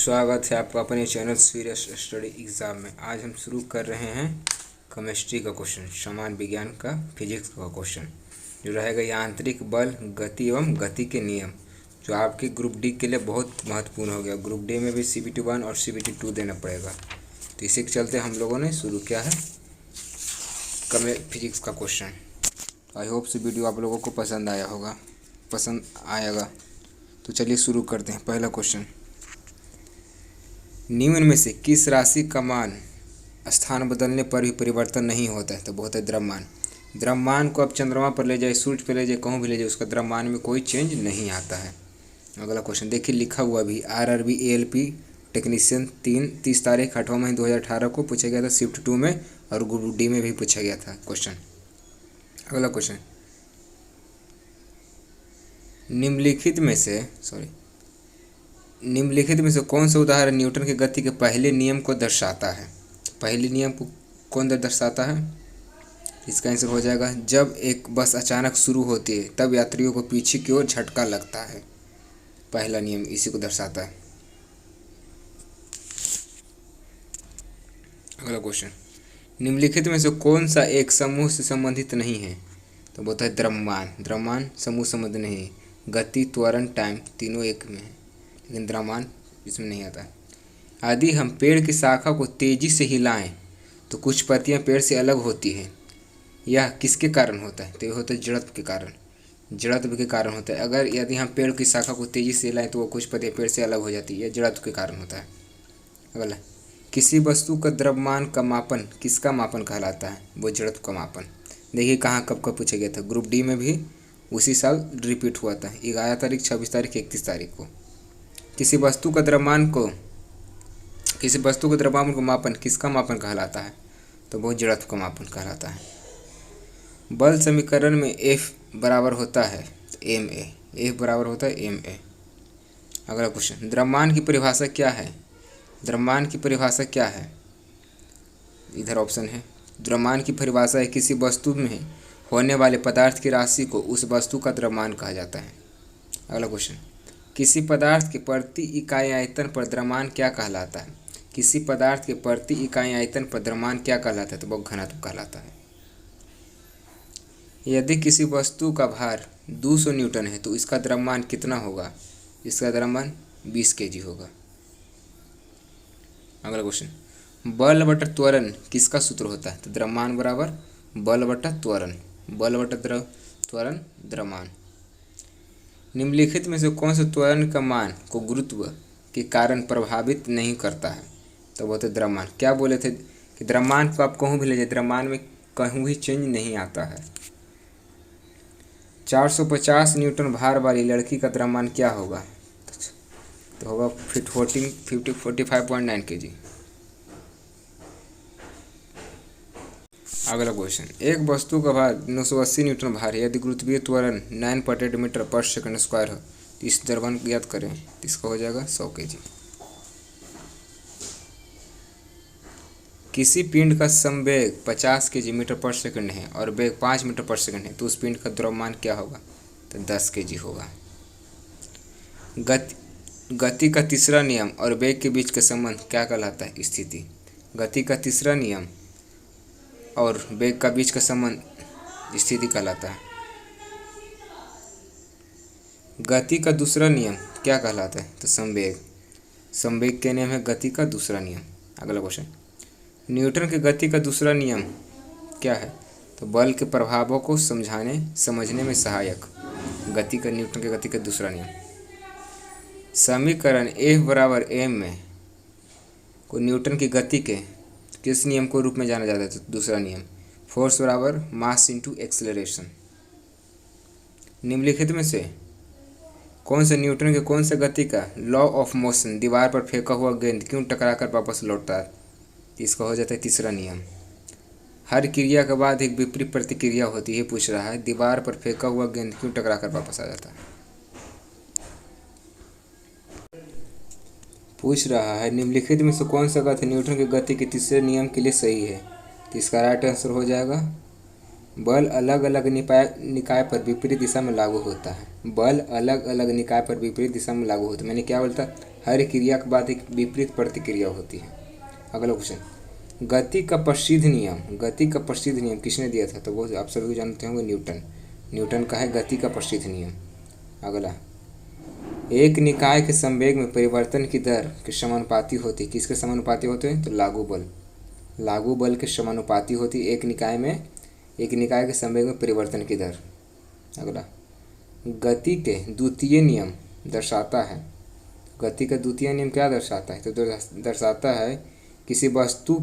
स्वागत है आपका अपने चैनल सीरियस स्टडी एग्ज़ाम में। आज हम शुरू कर रहे हैं केमिस्ट्री का क्वेश्चन, सामान्य विज्ञान का फिजिक्स का क्वेश्चन जो रहेगा यांत्रिक बल, गति एवं गति के नियम, जो आपके ग्रुप डी के लिए बहुत महत्वपूर्ण हो गया। ग्रुप डी में भी CBT 1 और CBT 2 देना पड़ेगा। तो इसी के चलते हम लोगों ने शुरू किया है फिजिक्स का क्वेश्चन। आई होप से वीडियो आप लोगों को पसंद आएगा। तो चलिए शुरू करते हैं। पहला क्वेश्चन, निम्न में से किस राशि का मान स्थान बदलने पर भी परिवर्तन नहीं होता है? तो बहुत है द्रव्यमान। द्रव्यमान को आप चंद्रमा पर ले जाए, सूर्य पर ले जाए, कहूँ भी ले जाए, उसका द्रव्यमान में कोई चेंज नहीं आता है। अगला क्वेश्चन देखिए, लिखा हुआ भी RRB ALP टेक्नीशियन 30 तारीख 8वां महीना 2018 को पूछा गया था शिफ्ट 2 में, और ग्रुप डी में भी पूछा गया था क्वेश्चन। अगला क्वेश्चन, निम्नलिखित में से कौन सा उदाहरण न्यूटन के गति के पहले नियम को दर्शाता है? पहले नियम को कौन दर्शाता है? इसका आंसर हो जाएगा, जब एक बस अचानक शुरू होती है तब यात्रियों को पीछे की ओर झटका लगता है। पहला नियम इसी को दर्शाता है। अगला क्वेश्चन, निम्नलिखित में से कौन सा एक समूह से संबंधित नहीं है? तो बोलता है द्रव्यमान। द्रव्यमान समूह संबंध नहीं है। गति, त्वरण, टाइम तीनों एक में है, लेकिन द्रव्यमान इसमें नहीं आता है। यदि हम पेड़ की शाखा को तेजी से हिलाएं तो कुछ पत्तियां पेड़ से अलग होती हैं। यह किसके कारण होता है? तो यह होता है जड़त्व के कारण। जड़त्व के कारण होता है। अगर यदि हम पेड़ की शाखा को तेजी से हिलाएं तो वो कुछ पत्तियां पेड़ से अलग हो जाती है। यह जड़त्व के कारण होता है। अगला, किसी वस्तु का द्रव्यमान का मापन किसका मापन कहलाता है? वो जड़त्व का मापन। देखिए कहाँ कब कब पूछा गया था। ग्रुप डी में भी उसी साल रिपीट हुआ था, 11 तारीख, 26 तारीख, 31 तारीख को। किसी वस्तु का द्रव्यमान को मापन किसका मापन कहलाता है? तो वो जड़त्व का मापन कहलाता है। बल समीकरण में F बराबर होता है ma। F बराबर होता है ma। अगला क्वेश्चन, द्रव्यमान की परिभाषा क्या है? द्रव्यमान की परिभाषा क्या है? इधर ऑप्शन है। द्रव्यमान की परिभाषा है किसी वस्तु में होने वाले पदार्थ की राशि को उस वस्तु का द्रव्यमान कहा जाता है। अगला क्वेश्चन, किसी पदार्थ के प्रति इकाई आयतन पर द्रव्यमान क्या कहलाता है? किसी पदार्थ के प्रति इकाई आयतन पर द्रव्यमान क्या कहलाता है? तो वो घनत्व कहलाता है। यदि किसी वस्तु का भार 200 न्यूटन है तो इसका द्रव्यमान कितना होगा? इसका द्रव्यमान 20 kg होगा। अगला क्वेश्चन, बल बटा त्वरण किसका सूत्र होता है? तो द्रव्यमान बराबर बल बटा त्वरण। बल बटा त्वरण द्रव्यमान। निम्नलिखित में से कौन सा त्वरण का मान को गुरुत्व के कारण प्रभावित नहीं करता है? तो वो तो द्रव्यमान। क्या बोले थे कि द्रव्यमान को आप कहूँ भी ले जाए, द्रव्यमान में कहीं भी चेंज नहीं आता है। 450 न्यूटन भार वाली लड़की का द्रव्यमान क्या होगा? तो होगा 45.9 kg। अगला क्वेश्चन, एक वस्तु का भार 980 न्यूटन भार है। यदि गुरुत्वीय त्वरण 9.8 मीटर पर सेकंड स्क्वायर हो तो इस द्रव्यमान को ज्ञात करें। तो इसका हो जाएगा 100 kg। किसी पिंड का संवेग 50 kg मीटर पर सेकंड है और वेग 5 मीटर पर सेकंड है तो उस पिंड का द्रव्यमान क्या होगा? तो 10 kg होगा। गति का तीसरा नियम और वेग के बीच का संबंध क्या कहलाता है? स्थिति। गति का तीसरा नियम और वेग का बीच का संबंध स्थिति कहलाता है। गति का दूसरा नियम क्या कहलाता है? तो संवेग। संवेग के नियम है गति का दूसरा नियम। अगला क्वेश्चन, न्यूटन के गति का दूसरा नियम क्या है? तो बल के प्रभावों को समझने में सहायक। न्यूटन के गति का दूसरा नियम। समीकरण F बराबर m में को न्यूटन की गति के किस नियम को रूप में जाना जाता है? तो दूसरा नियम। फोर्स बराबर मास इनटू एक्सेलरेशन। निम्नलिखित में से कौन सा न्यूटन के कौन सा गति का लॉ ऑफ मोशन दीवार पर फेंका हुआ गेंद क्यों टकराकर वापस लौटता है? इसका हो जाता है तीसरा नियम। हर क्रिया के बाद एक विपरीत प्रतिक्रिया होती है। पूछ रहा है दीवार पर फेंका हुआ गेंद क्यों टकराकर वापस आ जाता है? पूछ रहा है निम्नलिखित में से कौन सा गति न्यूटन के गति के तीसरे नियम के लिए सही है? तो इसका राइट आंसर हो जाएगा बल अलग अलग निकाय पर विपरीत दिशा में लागू होता है। बल अलग अलग निकाय पर विपरीत दिशा में लागू होता है। मैंने क्या बोलता? हर क्रिया के बाद एक विपरीत प्रतिक्रिया होती है। अगला क्वेश्चन, गति का प्रसिद्ध नियम, गति का प्रसिद्ध नियम किसने दिया था? तो वो आप सभी जानते होंगे, न्यूटन। न्यूटन का है गति का प्रसिद्ध नियम। अगला, एक निकाय के संवेग में परिवर्तन की दर के समानुपाती होती, किसके समानुपाती होते हैं? तो लागू बल, लागू बल के समानुपाती होती एक निकाय में, एक निकाय के संवेग में परिवर्तन की दर। अगला, गति के द्वितीय नियम दर्शाता है, गति का द्वितीय नियम क्या दर्शाता है? तो दर्शाता है किसी वस्तु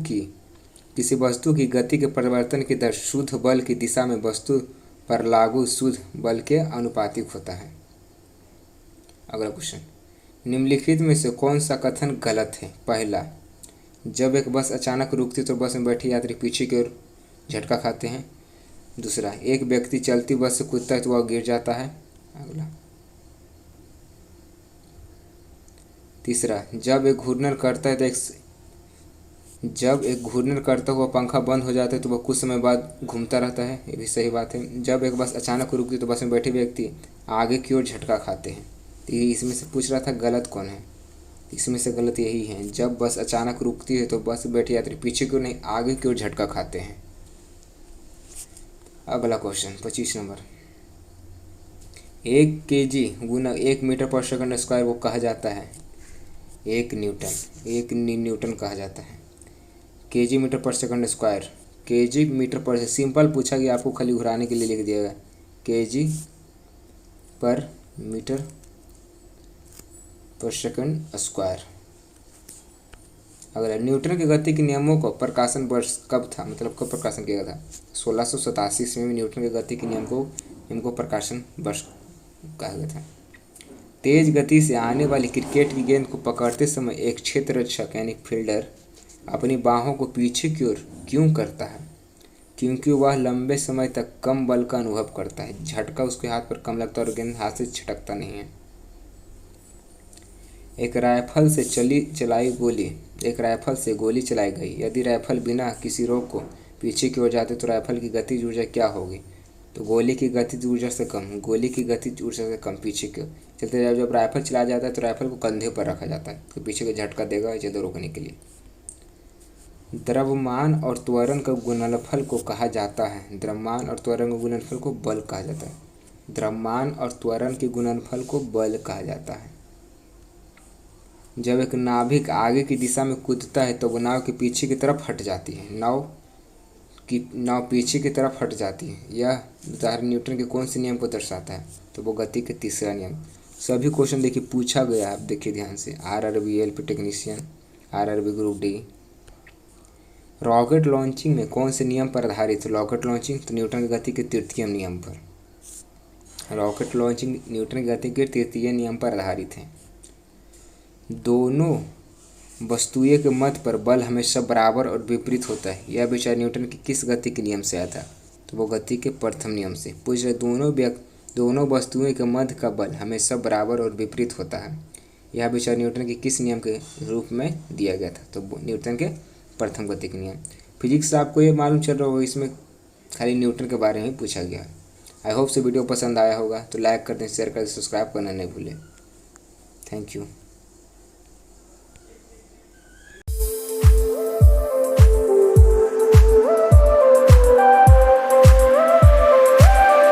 की गति के परिवर्तन की दर शुद्ध बल की दिशा में वस्तु पर लागू शुद्ध बल के अनुपातिक होता है। अगला क्वेश्चन, निम्नलिखित में से कौन सा कथन गलत है? पहला, जब एक बस अचानक रुकती तो बस में बैठे यात्री पीछे की ओर झटका खाते हैं। दूसरा, एक व्यक्ति चलती बस से कूदता है तो वह गिर जाता है। अगला, तीसरा, जब एक घूर्णन करता हुआ पंखा बंद हो जाता है तो वह कुछ समय बाद घूमता रहता है। ये भी सही बात है। जब एक बस अचानक रुकती तो बस में बैठे व्यक्ति आगे की ओर झटका खाते हैं। तो ये इसमें से पूछ रहा था गलत कौन है? इसमें से गलत यही है, जब बस अचानक रुकती है तो बस में बैठे यात्री पीछे की ओर नहीं आगे की ओर झटका खाते हैं। अगला क्वेश्चन 25 नंबर, 1 kg गुना 1 मीटर पर सेकंड स्क्वायर को कहा जाता है 1 न्यूटन कहा जाता है। केजी मीटर पर सेकंड स्क्वायर, केजी मीटर पर, सिंपल पूछा गया आपको, खाली घुराने के लिए लिख दिया गया केजी पर मीटर पर सेकंड स्क्वायर। अगला, न्यूटन के गति के नियमों को प्रकाशन वर्ष कब था? मतलब कब प्रकाशन किया गया था? 1687 ईस्वी में न्यूटन के गति के नियम को प्रकाशन वर्ष कहा गया था। तेज गति से आने वाली क्रिकेट की गेंद को पकड़ते समय एक क्षेत्र रक्षक यानी फील्डर अपनी बाहों को पीछे की ओर क्यों करता है? क्योंकि वह लंबे समय तक कम बल का अनुभव करता है, झटका उसके हाथ पर कम लगता है और गेंद हाथ से छिटकता नहीं है। एक राइफल से गोली चलाई गई, यदि राइफल बिना किसी रोक को पीछे की ओर जाते तो राइफल की गतिज ऊर्जा क्या होगी? तो गोली की गतिज ऊर्जा से कम पीछे की ओर चलते। जब राइफल चलाया जाता है तो राइफल को कंधे पर रखा जाता है तो पीछे का झटका देगा इसे रोकने के लिए। द्रव्यमान और त्वरण का गुणनफल को कहा जाता है, द्रव्यमान और त्वरण के गुणनफल को बल कहा जाता है। द्रव्यमान और त्वरण के गुणनफल को बल कहा जाता है। जब एक नाभिक आगे की दिशा में कूदता है तो वह नाव के पीछे की तरफ हट जाती है, नाव पीछे की तरफ हट जाती है। यह उदाहरण न्यूटन के कौन से नियम को दर्शाता है? तो वो गति के तीसरा नियम। सभी क्वेश्चन देखिए पूछा गया, आप देखिए ध्यान से। RRB LP technician, RRB group D. Rocket launching में कौन से नियम पर आधारित है? रॉकेट लॉन्चिंग तो न्यूटन की गति के तृतीय नियम पर। रॉकेट लॉन्चिंग न्यूटन की गति के तृतीय नियम पर आधारित है। दोनों वस्तुएं के मध्य पर बल हमेशा बराबर और विपरीत होता है, यह विचार न्यूटन की किस गति के नियम से आया था? तो वो गति के प्रथम नियम से। पूछ रहे दोनों वस्तुएं के मध्य का बल हमेशा बराबर और विपरीत होता है, यह विचार न्यूटन के किस नियम के रूप में दिया गया था? तो न्यूटन के प्रथम गति के नियम। फिजिक्स आपको ये मालूम चल रहा होगा, इसमें खाली न्यूटन के बारे में पूछा गया। आई होप से वीडियो पसंद आया होगा तो लाइक कर दें, शेयर कर दें, सब्सक्राइब करना नहीं भूलें। Thank you.